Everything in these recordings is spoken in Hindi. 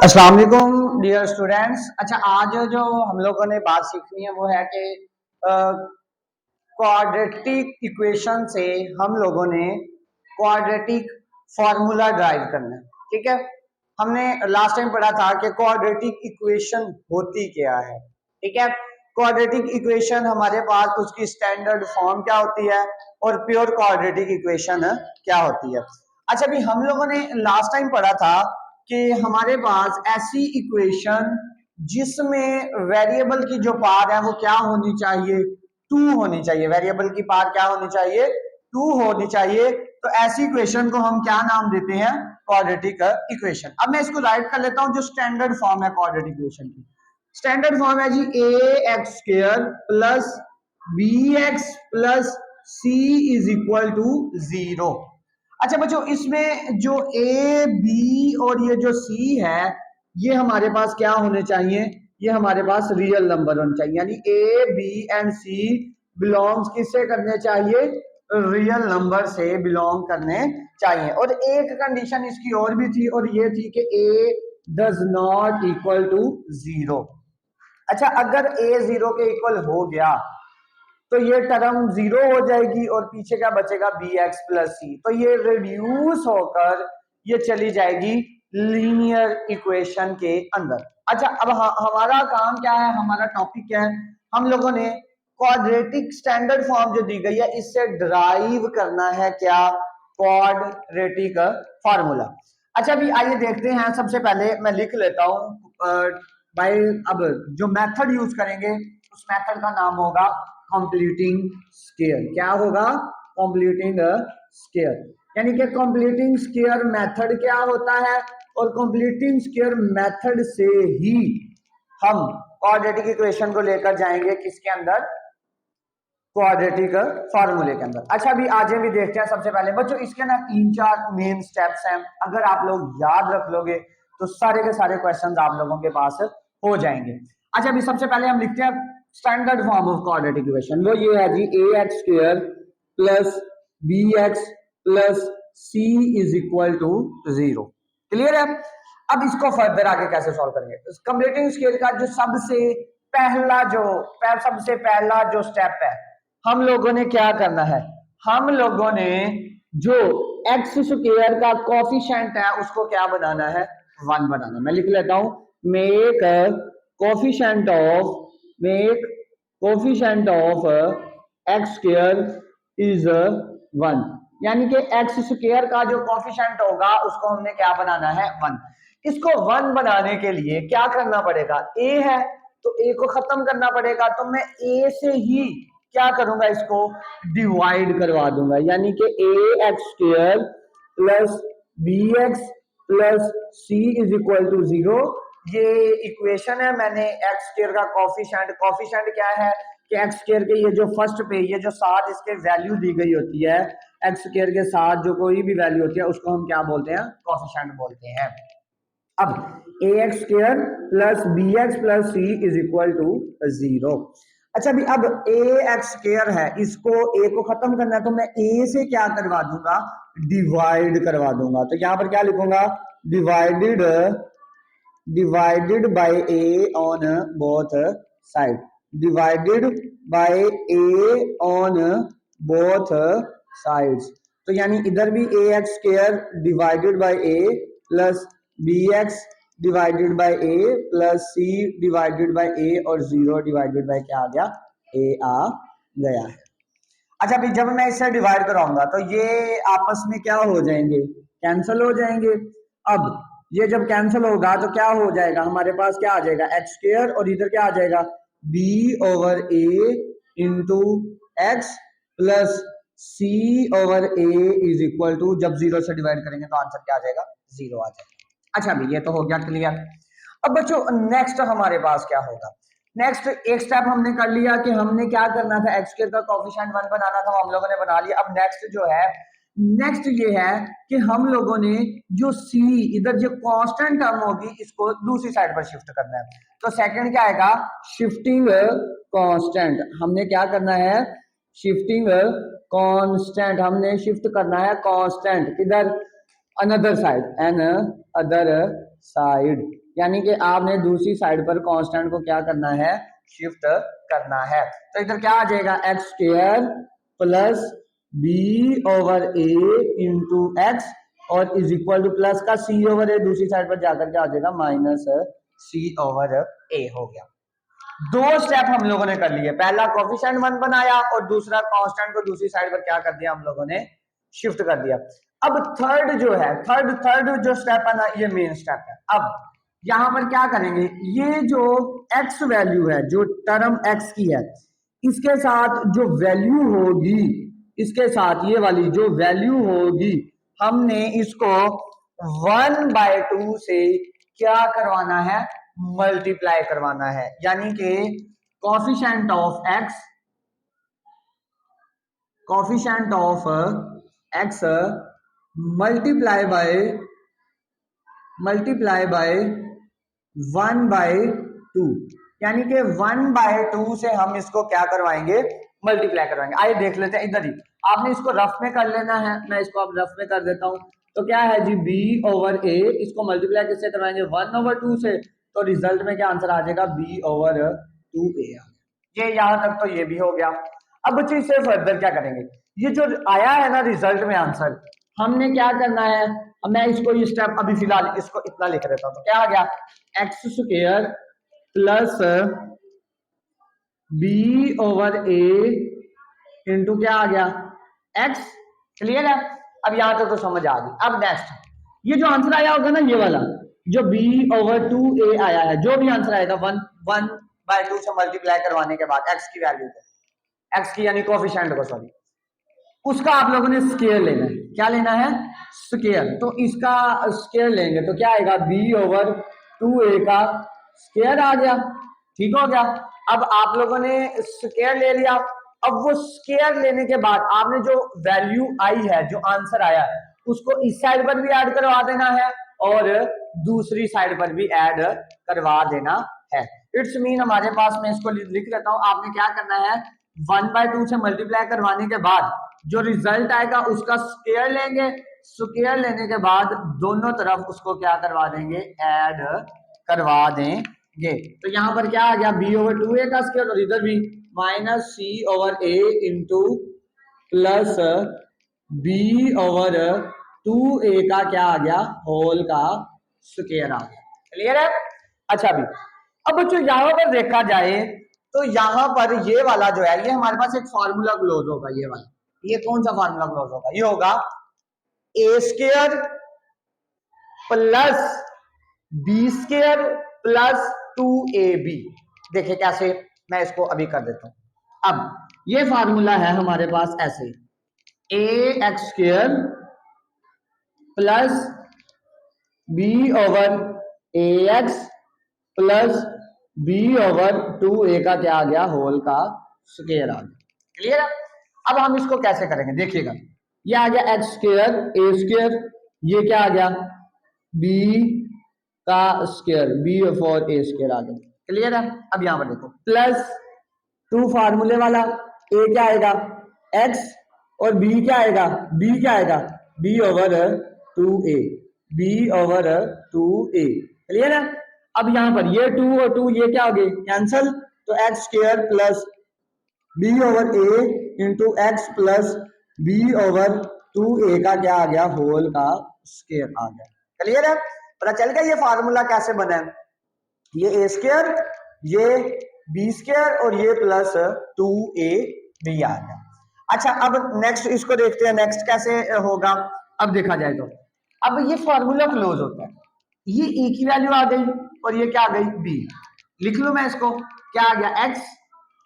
अस्सलाम वालेकुम डियर स्टूडेंट्स। अच्छा, आज जो हम लोगों ने बात सीखनी है वो है कि क्वाड्रेटिक इक्वेशन से हम लोगों ने क्वाड्रेटिक फार्मूला ड्राइव करना है। ठीक है, हमने लास्ट टाइम पढ़ा था कि क्वाड्रेटिक इक्वेशन होती क्या है। ठीक है, क्वाड्रेटिक इक्वेशन हमारे पास उसकी स्टैंडर्ड फॉर्म क्या होती है और प्योर क्वाड्रेटिक इक्वेशन क्या होती है। अच्छा, अभी हम लोगों ने लास्ट टाइम पढ़ा था कि हमारे पास ऐसी इक्वेशन जिसमें वेरिएबल की जो पावर है वो क्या होनी चाहिए, टू होनी चाहिए। वेरिएबल की पावर क्या होनी चाहिए, टू होनी चाहिए। तो ऐसी इक्वेशन को हम क्या नाम देते हैं, क्वाड्रेटिक इक्वेशन। अब मैं इसको राइट कर लेता हूं। जो स्टैंडर्ड फॉर्म है क्वाड्रेटिक इक्वेशन की, स्टैंडर्ड फॉर्म है जी A X square plus B X plus C is equal to 0। अच्छा बच्चों, इसमें जो ए बी और ये जो सी है ये हमारे पास क्या होने चाहिए, ये हमारे पास रियल नंबर होने चाहिए। यानी a b and c belongs किससे करने चाहिए, रियल नंबर से बिलोंग करने चाहिए। और एक कंडीशन इसकी और भी थी और ये थी कि ए डज नॉट इक्वल टू 0। अच्छा, अगर ए 0 के इक्वल हो गया तो ये टर्म 0 हो जाएगी और पीछे क्या बचेगा, बी एक्स प्लस सी। तो ये रिड्यूस होकर ये चली जाएगी लीनियर इक्वेशन के अंदर। अच्छा, अब हमारा काम क्या है, हमारा टॉपिक क्या है, हम लोगों ने क्वाड्रेटिक स्टैंडर्ड फॉर्म जो दी गई है इससे ड्राइव करना है क्या, क्वाड्रेटिक फार्मूला। अच्छा, अभी आइए देखते हैं। सबसे पहले मैं लिख लेता हूं भाई। अब जो मेथड यूज करेंगे उस मेथड का नाम होगा कंप्लीटिंग स्क्वायर। क्या होगा, कंप्लीटिंग स्क्वायर। यानी कि कंप्लीटिंग स्क्वायर मेथड क्या होता है, और कंप्लीटिंग स्क्वायर मेथड से ही हम क्वाड्रेटिक इक्वेशन को लेकर जाएंगे किसके अंदर, क्वाड्रेटिक फार्मूले के अंदर। अच्छा, अभी आज भी देखते हैं। सबसे पहले बच्चों इसके ना 3-4 मेन स्टेप्स हैं। अगर आप लोग याद रख लोगे तो सारे के सारे क्वेश्चंस आप लोगों के पास हो जाएंगे। अच्छा, अभी सबसे पहले हम लिखते हैं standard form of quadratic equation. वो ये है जी A X square plus B X plus C is equal to 0। Clear है। अब इसको फर्दर आगे कैसे सॉल्व करेंगे, कंप्लीटिंग स्क्वायर का जो सबसे पहला जो स्टेप है, हम लोगों ने क्या करना है, हम लोगों ने जो एक्स स्क्वायर का कोफिशिएंट है उसको क्या बनाना है, 1 बनाना। मैं लिख लेता हूं, make coefficient of x square is 1। यानी कि एक्स स्क्वायर का जो कोफिशिएंट होगा उसको हमने क्या बनाना है, 1। इसको 1 बनाने के लिए क्या करना पड़ेगा, ए है तो ए को खत्म करना पड़ेगा। तो मैं ए से ही क्या करूंगा, इसको डिवाइड करवा दूंगा। यानी कि A X square plus B X plus C is equal to 0। ये इक्वेशन है। मैंने एक्स स्क्वायर का कोफिशिएंट क्या है कि एक्स स्क्वायर के ये जो फर्स्ट पे ये जो साथ इसके वैल्यू दी गई होती है, एक्स स्क्वायर के साथ जो कोई भी वैल्यू होती है उसको हम क्या बोलते हैं, कोफिशिएंट बोलते हैं। अब A X square plus B X plus C is equal to 0। अच्छा, अभी अब ए एक्स स्क्वायर है, इसको ए को खत्म करना है तो मैं ए से क्या करवा दूंगा, डिवाइड करवा दूंगा। तो यहां पर क्या लिखूंगा, divided by A on both side, divided by A on both sides. तो यानी इधर भी A X square divided by A plus B X divided by A plus C divided by A और 0 डिवाइडेड बाय क्या आ गया, ए आ गया है। अच्छा, अभी जब मैं इसे डिवाइड कराऊंगा तो ये आपस में क्या हो जाएंगे, कैंसिल हो जाएंगे। अब ये जब कैंसिल होगा तो क्या हो जाएगा, हमारे पास क्या आ जाएगा, एक्स स्क्वायर और इधर क्या आ जाएगा, b over A into x plus c over a is equal to, जब 0 से डिवाइड करेंगे तो आंसर क्या आ जाएगा, 0 आ जाएगा। अच्छा, अभी ये तो हो गया क्लियर। अब बच्चों नेक्स्ट हमारे पास क्या होगा, नेक्स्ट एक स्टेप हमने कर लिया कि हमने क्या करना था, एक्स स्क्वायर का कोफिशिएंट 1 बनाना था, हम लोगों ने बना लिया। अब नेक्स्ट जो है, नेक्स्ट ये है कि हम लोगों ने जो सी इधर जो कांस्टेंट टर्म होगी इसको दूसरी साइड पर शिफ्ट करना है। तो सेकंड क्या आएगा, शिफ्टिंग कांस्टेंट। हमने क्या करना है, शिफ्टिंग कांस्टेंट, हमने शिफ्ट करना है कांस्टेंट किधर, another side, an other side, यानी कि आपने दूसरी साइड पर कांस्टेंट को क्या करना है, शिफ्ट करना है। तो इधर क्या आ जाएगा, X square plus B over ए इंटू एक्स और इज इक्वल टू प्लस का सी ओवर ए दूसरी साइड पर जाकर क्या आ जाएगा, माइनस सी ओवर ए हो गया। दो स्टेप हम लोगों ने कर लिए, पहला कोफिशिएंट 1 बनाया और दूसरा कांस्टेंट को दूसरी साइड पर क्या कर दिया हम लोगों ने, शिफ्ट कर दिया। अब थर्ड जो है, थर्ड जो स्टेप है ना, ये मेन स्टेप है। अब यहां पर क्या करेंगे, ये जो x वैल्यू है, जो टर्म x की है, इसके साथ जो वैल्यू होगी, इसके साथ ये वाली जो वैल्यू होगी, हमने इसको 1/2 से क्या करवाना है, मल्टीप्लाई करवाना है। यानी कि coefficient of x multiply by 1/2, यानी कि 1/2 से हम इसको क्या करवाएंगे, मल्टीप्लाई करवाएंगे। आइए देख लेते हैं, इधर ही आपने इसको रफ में कर लेना है, मैं इसको अब रफ में कर देता हूं। तो क्या है जी, b ओवर a, इसको मल्टीप्लाई किससे करवाएंगे, 1/2 से, तो रिजल्ट में क्या आंसर आ जाएगा, b/2a। ये यहां तक तो ये भी हो गया। अब बच्चे इससे फर्दर क्या करेंगे, ये जो आया है ना रिजल्ट में आंसर, हमने क्या करना है, मैं इसको ये स्टेप अभी फिलहाल इसको इतना लिख देता हूं। तो क्या आ गया, X square plus B over ए इंटू क्या आ गया, एक्स। क्लियर है, अब यहां तक तो समझ आ गई। अब नेक्स्ट, ये जो आंसर आया होगा ना, ये वाला जो b/2a आया है, जो भी आंसर आएगा 1/2 से मल्टीप्लाई करवाने के बाद x की वैल्यू को, x की यानी कोफिशिएंट को, सॉरी, उसका आप लोगों ने स्क्वायर लेना है। क्या लेना है, स्क्वायर। तो इसका स्क्वायर लेंगे तो क्या आएगा, b/2a का स्क्वायर आ गया। ठीक हो गया। अब आप लोगों ने स्क्वायर ले लिया। अब वो स्क्वायर लेने के बाद आपने जो वैल्यू आई है, जो आंसर आया है, उसको इस साइड पर भी ऐड करवा देना है और दूसरी साइड पर भी ऐड करवा देना है। इट्स मीन हमारे पास, मैं इसको लिख लेता हूं, आपने क्या करना है, 1/2 से मल्टीप्लाई करवाने के बाद जो रिजल्ट आएगा उसका स्क्वायर लेंगे। स्क्वायर लेने के बाद दोनों तरफ उसको क्या करवा देंगे, ऐड करवा देंगे। तो यहां पर क्या आ गया, b/2a का स्क्वायर और इधर भी -c/a इंटू प्लस b/2a का क्या आ गया, होल का स्क्वायर आ गया। क्लियर है। अच्छा भी, अब बच्चों यहां पर देखा जाए तो यहां पर ये वाला जो है, ये हमारे पास एक फार्मूला क्लोज होगा। ये वाला, ये कौन सा फार्मूला क्लोज होगा, ये होगा a² plus b² plus 2ab। देखिए कैसे, मैं इसको अभी कर देता हूं। अब ये फार्मूला है हमारे पास ऐसे, ax² plus b/ax plus b/2a का क्या आ गया, होल का स्क्वायर आ गया। क्लियर है। अब हम इसको कैसे करेंगे, देखिएगा, ये आ गया x², a², ये क्या आ गया, b का स्क्वायर, b/a² आ गया। क्लियर है। अब यहां पर देखो, प्लस 2 फार्मूले वाला, a क्या आएगा, x, और b क्या आएगा, b क्या आएगा, b/2a, b/2a। क्लियर है। अब यहां पर ये 2 और 2 ये क्या हो गए, कैंसल, तो x² plus b/a into x plus b/2a का क्या आ गया, होल का स्क्वायर आ गया। क्लियर है। पता चल गया ये फार्मूला कैसे बना है, ये a², ये b² और ये प्लस 2ab आ गया। अच्छा, अब नेक्स्ट इसको देखते हैं, नेक्स्ट कैसे होगा। अब देखा जाए तो अब ये फार्मूला क्लोज होता है, ये a की वैल्यू आ गई और ये क्या आ गई, b। लिख लूं मैं इसको, क्या आ गया, x,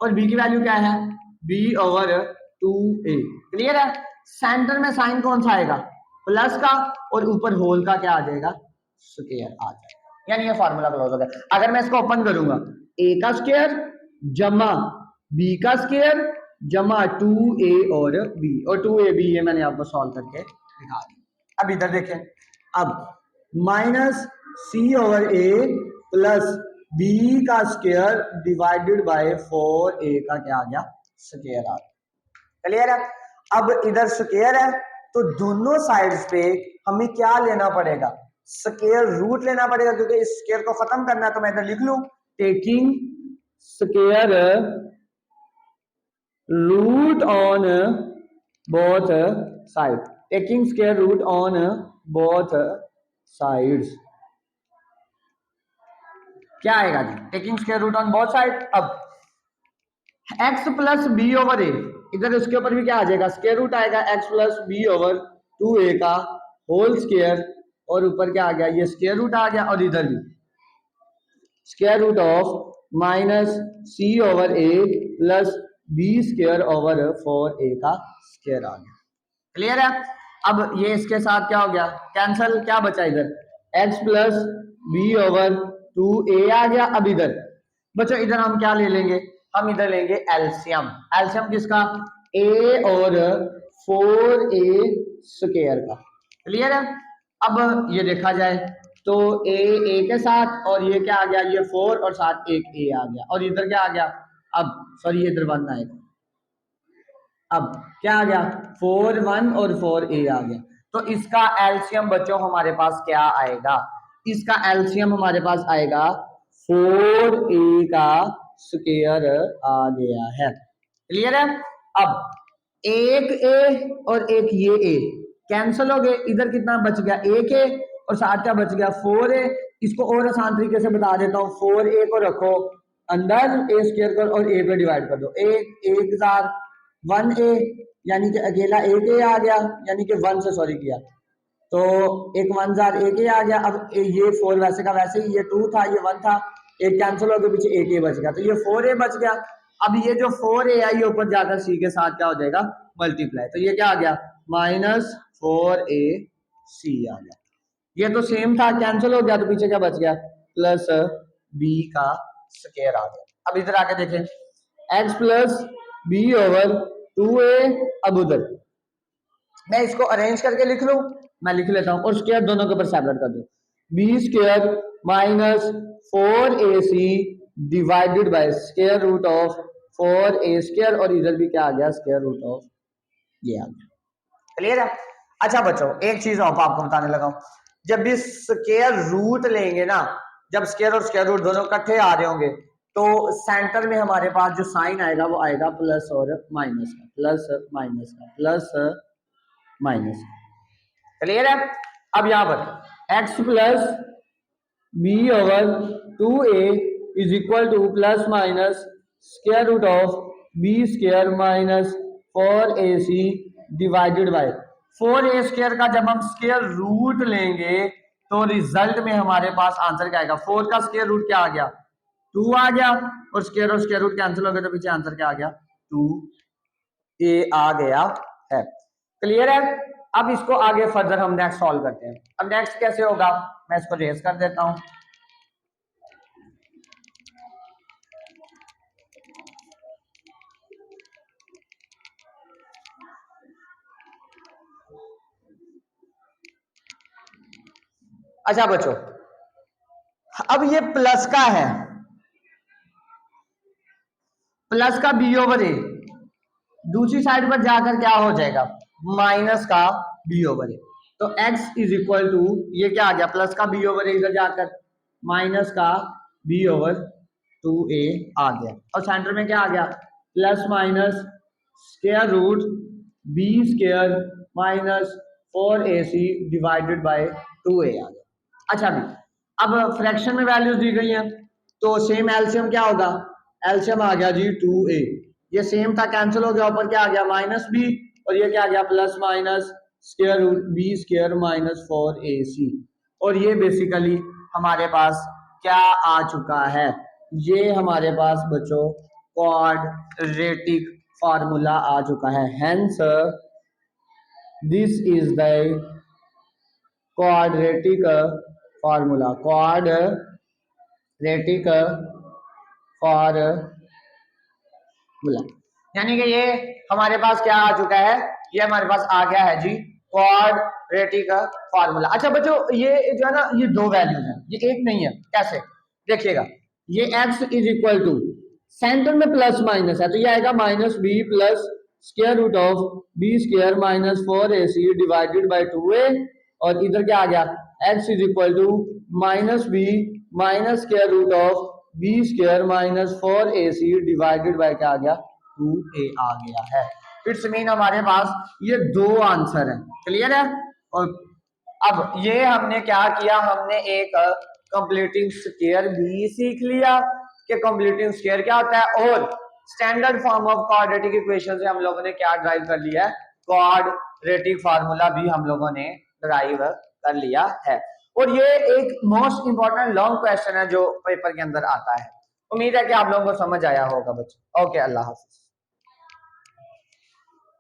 और b की वैल्यू क्या है, b/2a। क्लियर है। सेंटर में साइन कौन सा आएगा, प्लस का, और ऊपर होल का क्या आ जाएगा, स्क्वायर आ जाएगा। यानी ये फार्मूला क्लोज हो गया। अगर मैं इसको ओपन करूंगा, a का स्क्वायर जमा b का स्क्वायर जमा 2a और b, और 2ab ये मैंने आपको सॉल्व करके दिखा दिया। अब इधर देखें, अब -c/a प्लस b का स्क्वायर डिवाइडेड बाय 4a का क्या आ गया, स्क्वायर आ गया। क्लियर है। अब इधर स्क्वायर है तो दोनों साइड्स पे हमें क्या लेना पड़ेगा, स्क्वायर रूट लेना पड़ेगा क्योंकि इस स्क्वायर को खत्म करना है, तो मैं इधर लिख लूं taking square root on both side, taking square root on both sides. क्या आएगा जी, taking square root on both side. अब x plus B over A, इधर इसके ऊपर भी क्या आ जाएगा, स्क्वायर रूट आएगा x plus B over 2a का होल स्क्वायर, और ऊपर क्या आ गया, ये स्क्वायर रूट आ गया, और इधर भी square root of minus c over a plus b square over 4a का स्क्वायर आ गया। क्लियर है। अब ये इसके साथ क्या हो गया, कैंसल, क्या बचा इधर, x plus B over 2a आ गया। अब इधर बच्चों इधर हम क्या ले लेंगे, हम इधर लेंगे एलसीएम, एलसीएम किसका, a और 4a स्क्वायर का। क्लियर है। अब ये देखा जाए तो a के साथ, और ये क्या आ गया, ये 4 और साथ एक a आ गया, और इधर क्या आ गया, अब सॉरी इधर 1 आएगा, अब क्या आ गया 4 1 और 4a आ गया। तो इसका एलसीएम बच्चों हमारे पास क्या आएगा, इसका एलसीएम हमारे पास आएगा 4a का स्क्वायर आ गया है। क्लियर है। अब एक a और एक ये a कैंसिल हो गए, इधर कितना बच गया, एक a और साथ क्या बच गया 4a। इसको और आसान तरीके से बता देता हूँ, 4a को रखो अंदर a स्क्वायर कर और a पे डिवाइड कर दो, एक हजार 1a, यानी कि अकेला एक a आ गया, यानी कि 1 से सॉरी किया तो एक 1 हजार एक a आ गया। अब ये 4 वैसे का वैसे ही, ये 2 था ये 1 था, एक कैंसिल हो गया, पीछे एक a बच गया, तो ये 4a बच गया। अब ये जो 4a है ये ऊपर जाकर c के साथ क्या हो जाएगा, मल्टीप्लाई, तो ये क्या आ गया माइनस 4ac आ गया। ये तो सेम था, कैंसिल हो गया, तो पीछे क्या बच गया, प्लस b का स्क्वायर आ गया। अब इधर आके देखें, x plus b over 2a, अब उधर मैं इसको अरेंज करके लिख लूं, मैं लिख लेता हूं, और स्क्वायर दोनों के ऊपर सेपरेट कर दो, b square minus 4ac divided by square root of 4a square, और इधर भी क्या आ गया, स्क्वायर रूट ऑफ ये आ गया। क्लियर है। अच्छा बच्चों एक चीज और आपको बताने लगा हूं, जब भी स्क्वायर रूट लेंगे ना, जब स्क्वायर और स्क्वायर रूट दोनों इकट्ठे आ रहे होंगे, तो सेंटर में हमारे पास जो साइन आएगा वो आएगा प्लस और माइनस का, प्लस माइनस का, प्लस माइनस। क्लियर है। अब यहां पर x plus b over 2a is equal to plus minus square root of b square minus 4ac divided by 4a square का जब हम स्क्वायर रूट लेंगे तो रिजल्ट में हमारे पास आंसर क्या आएगा, 4 का स्क्वायर रूट क्या आ गया 2 आ गया, और स्क्वायर रूट कैंसिल हो गया, तो पीछे आंसर क्या आ गया 2a आ गया है। क्लियर है। अब इसको आगे फर्दर हम नेक्स्ट सॉल्व करते हैं। अब नेक्स्ट कैसे होगा, मैं इसको रेस कर देता हूं। अच्छा बच्चों अब ये प्लस का है, प्लस का बी ओवर ए, दूसरी साइड पर जाकर क्या हो जाएगा माइनस का बी ओवर ए, तो x इज इक्वल टू ये क्या आ गया प्लस का बी ओवर ए, इधर जाकर माइनस का बी ओवर 2a आ गया, और सेंटर में क्या आ गया plus minus square root b square minus 4ac divided by 2a आ गया। अच्छा भी अब फ्रैक्शन में वैल्यूज दी गई हैं, तो सेम एलसीएम क्या होगा, एलसीएम आ गया जी 2a, ये सेम था कैंसिल हो गया, ऊपर क्या आ गया माइनस b, और ये क्या आ गया plus minus square root b square minus 4ac, और ये बेसिकली हमारे पास क्या आ चुका है, ये हमारे पास बच्चों क्वाड्रेटिक फार्मूला आ चुका है। Hence this is the quadratic formula, quadratic formula, यानी कि ये हमारे पास क्या आ चुका है, ये हमारे पास आ गया है जी क्वाड्रेटिक फार्मूला। अच्छा बच्चों ये जो है ना ये दो वैल्यूज हैं, ये एक नहीं है, कैसे देखिएगा, ये x is equal to center में प्लस माइनस है, तो ये आएगा minus b plus square root of b square minus 4ac divided by 2a, और इधर क्या आ गया, x is equal to minus b minus square root of b square minus 4ac divided by क्या आ गया, 2a आ गया है। इट्स मीन हमारे पास ये दो आंसर है, क्लियर है। और अब ये हमने क्या किया, हमने एक कंप्लीटिंग स्क्वायर भी सीख लिया कि कंप्लीटिंग स्क्वायर क्या होता है, और standard form of quadratic equation से हम लोगों ने क्या ड्राइव कर लिया है, क्वाड्रेटिक फार्मूला भी हम लोगों ने ड्राइव कर लिया है। और ये एक मोस्ट इंपॉर्टेंट लॉन्ग क्वेश्चन है जो पेपर के अंदर आता है। उम्मीद है कि आप लोगों को समझ आया होगा बच्चों। ओके, अल्लाह हाफिज।